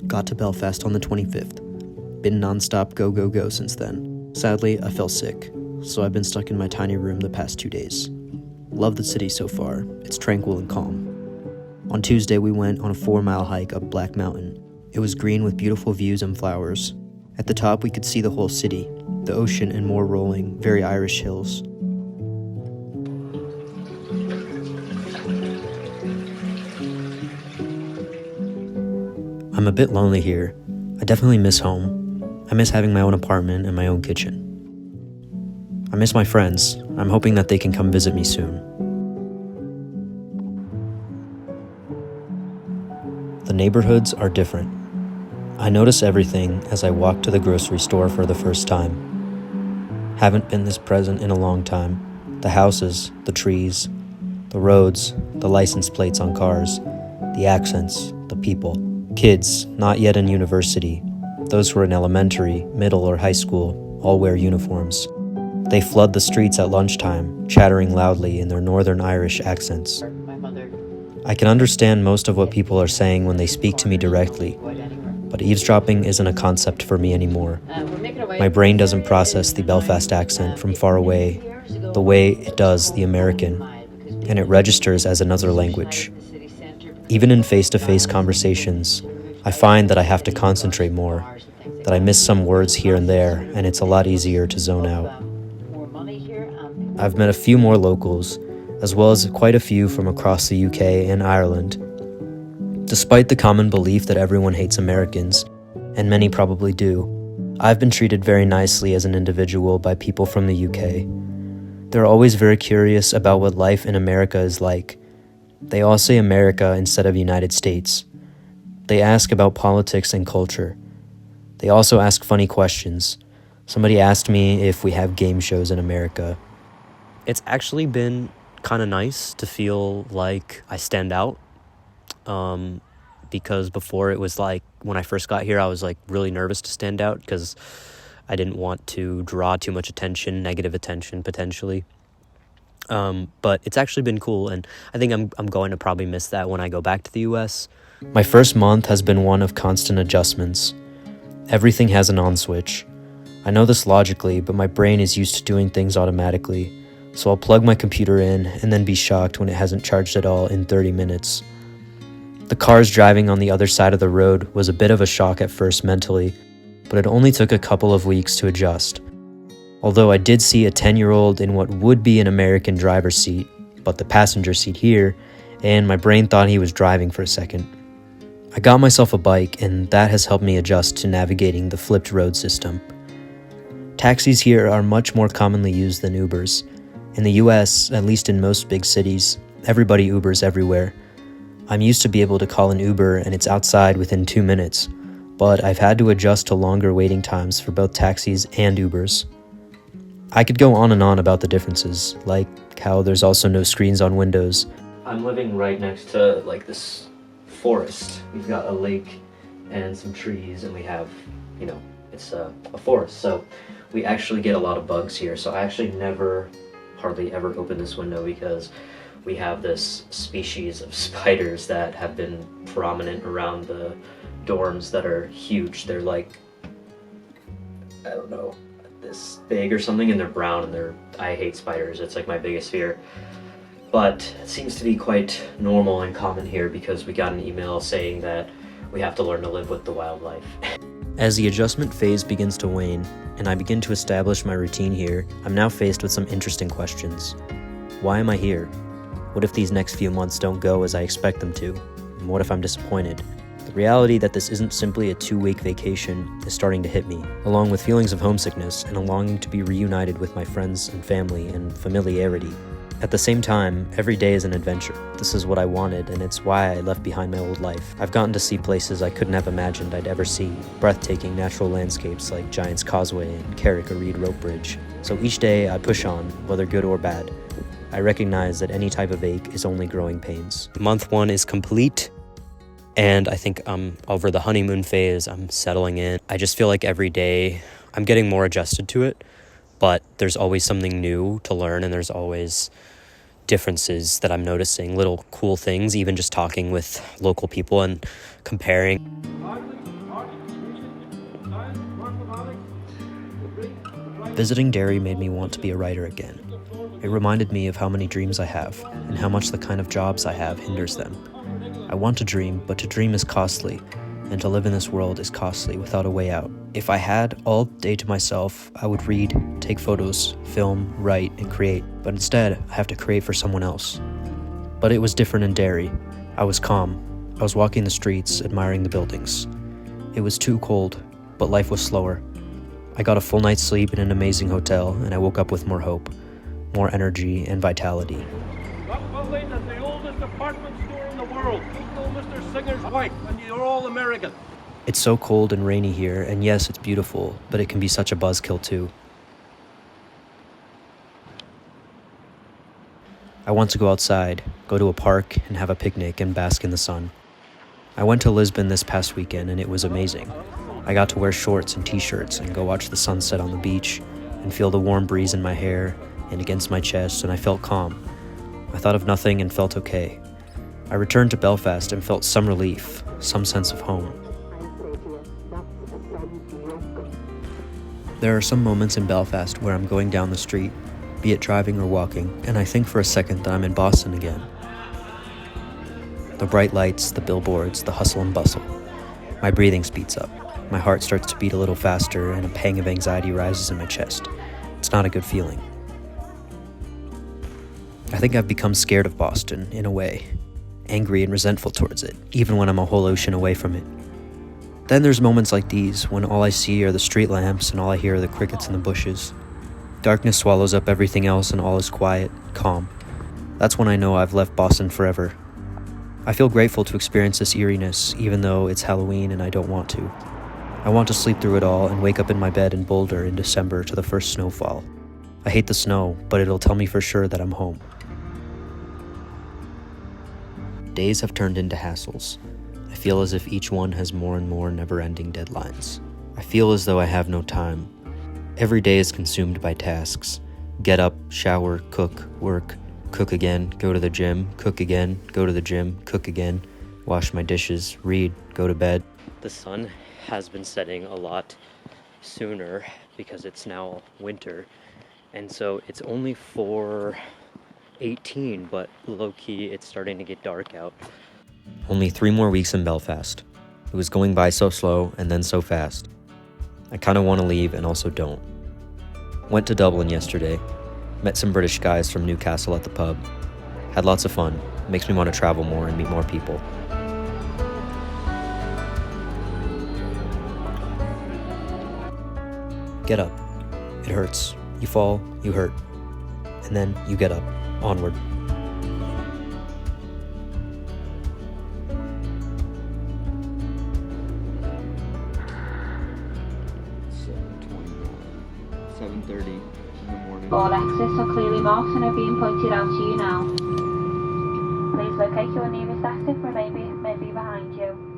Got to Belfast on the 25th. Been nonstop go, go, go since then. Sadly, I fell sick, so I've been stuck in my tiny room the past 2 days. Love the city so far. It's tranquil and calm. On Tuesday, we went on a 4-mile hike up Black Mountain. It was green with beautiful views and flowers. At the top, we could see the whole city, the ocean and more rolling, very Irish hills. I'm a bit lonely here. I definitely miss home. I miss having my own apartment and my own kitchen. I miss my friends. I'm hoping that they can come visit me soon. The neighborhoods are different. I notice everything as I walk to the grocery store for the first time. Haven't been this present in a long time. The houses, the trees, the roads, the license plates on cars, the accents, the people. Kids, not yet in university. Those who are in elementary, middle, or high school all wear uniforms. They flood the streets at lunchtime, chattering loudly in their Northern Irish accents. I can understand most of what people are saying when they speak to me directly, but eavesdropping isn't a concept for me anymore. My brain doesn't process the Belfast accent from far away the way it does the American, and it registers as another language. Even in face-to-face conversations, I find that I have to concentrate more, that I miss some words here and there, and it's a lot easier to zone out. I've met a few more locals, as well as quite a few from across the UK and Ireland. Despite the common belief that everyone hates Americans, and many probably do, I've been treated very nicely as an individual by people from the UK. They're always very curious about what life in America is like. They all say America instead of United States. They ask about politics and culture. They also ask funny questions. Somebody asked me if we have game shows in America. It's actually been kind of nice to feel like I stand out. Because before it was like, when I first got here, I was like really nervous to stand out because I didn't want to draw too much attention, negative attention potentially. But it's actually been cool, and I think I'm going to probably miss that when I go back to the US. My first month has been one of constant adjustments. Everything has an on switch. I know this logically, but my brain is used to doing things automatically, so I'll plug my computer in and then be shocked when it hasn't charged at all in 30 minutes. The cars driving on the other side of the road was a bit of a shock at first mentally, but it only took a couple of weeks to adjust. Although I did see a 10-year-old in what would be an American driver's seat, but the passenger seat here, and my brain thought he was driving for a second. I got myself a bike, and that has helped me adjust to navigating the flipped road system. Taxis here are much more commonly used than Ubers. In the US, at least in most big cities, everybody Ubers everywhere. I'm used to be able to call an Uber and it's outside within 2 minutes, but I've had to adjust to longer waiting times for both taxis and Ubers. I could go on and on about the differences, like how there's also no screens on windows. I'm living right next to like this forest. We've got a lake and some trees, and we have, it's a forest, so we actually get a lot of bugs here. So I actually hardly ever open this window because we have this species of spiders that have been prominent around the dorms that are huge. They're like, I don't know, this big or something, and they're brown, and I hate spiders. It's like my biggest fear. But it seems to be quite normal and common here because we got an email saying that we have to learn to live with the wildlife. As the adjustment phase begins to wane, and I begin to establish my routine here, I'm now faced with some interesting questions. Why am I here? What if these next few months don't go as I expect them to? And what if I'm disappointed? The reality that this isn't simply a 2-week vacation is starting to hit me, along with feelings of homesickness and a longing to be reunited with my friends and family and familiarity. At the same time, every day is an adventure. This is what I wanted, and it's why I left behind my old life. I've gotten to see places I couldn't have imagined I'd ever see, breathtaking natural landscapes like Giant's Causeway and Carrick-a-Reed Rope Bridge. So each day I push on, whether good or bad. I recognize that any type of ache is only growing pains. Month 1 is complete, and I think I'm over the honeymoon phase. I'm settling in. I just feel like every day I'm getting more adjusted to it, but there's always something new to learn, and there's always differences that I'm noticing, little cool things, even just talking with local people and comparing. Visiting Derry made me want to be a writer again. It reminded me of how many dreams I have, and how much the kind of jobs I have hinders them. I want to dream, but to dream is costly, and to live in this world is costly without a way out. If I had all day to myself, I would read, take photos, film, write, and create, but instead, I have to create for someone else. But it was different in Derry. I was calm. I was walking the streets, admiring the buildings. It was too cold, but life was slower. I got a full night's sleep in an amazing hotel, and I woke up with more hope, more energy, and vitality. That building is the oldest department store in the world. Equal Mr. Singer's wife, and you're all American. It's so cold and rainy here, and yes, it's beautiful, but it can be such a buzzkill too. I want to go outside, go to a park, and have a picnic and bask in the sun. I went to Lisbon this past weekend, and it was amazing. I got to wear shorts and t-shirts and go watch the sunset on the beach and feel the warm breeze in my hair and against my chest, and I felt calm. I thought of nothing and felt okay. I returned to Belfast and felt some relief, some sense of home. There are some moments in Belfast where I'm going down the street, be it driving or walking, and I think for a second that I'm in Boston again. The bright lights, the billboards, the hustle and bustle. My breathing speeds up. My heart starts to beat a little faster, and a pang of anxiety rises in my chest. It's not a good feeling. I think I've become scared of Boston, in a way. Angry and resentful towards it, even when I'm a whole ocean away from it. Then there's moments like these, when all I see are the street lamps and all I hear are the crickets in the bushes. Darkness swallows up everything else and all is quiet, calm. That's when I know I've left Boston forever. I feel grateful to experience this eeriness, even though it's Halloween and I don't want to. I want to sleep through it all and wake up in my bed in Boulder in December to the first snowfall. I hate the snow, but it'll tell me for sure that I'm home. Days have turned into hassles. I feel as if each one has more and more never-ending deadlines. I feel as though I have no time. Every day is consumed by tasks. Get up, shower, cook, work, cook again, go to the gym, cook again, go to the gym, cook again, wash my dishes, read, go to bed. The sun has been setting a lot sooner because it's now winter, and so it's only 4:18, but low-key it's starting to get dark out. Only 3 more weeks in Belfast. It was going by so slow and then so fast. I kind of want to leave and also don't. Went to Dublin yesterday, met some British guys from Newcastle at the pub, had lots of fun. Makes me want to travel more and meet more people. Get up. It hurts. You fall, you hurt. And then you get up. Onward. It's 7:30 in the morning. All exits are clearly marked and are being pointed out to you now. Please locate your nearest exit, for may be behind you.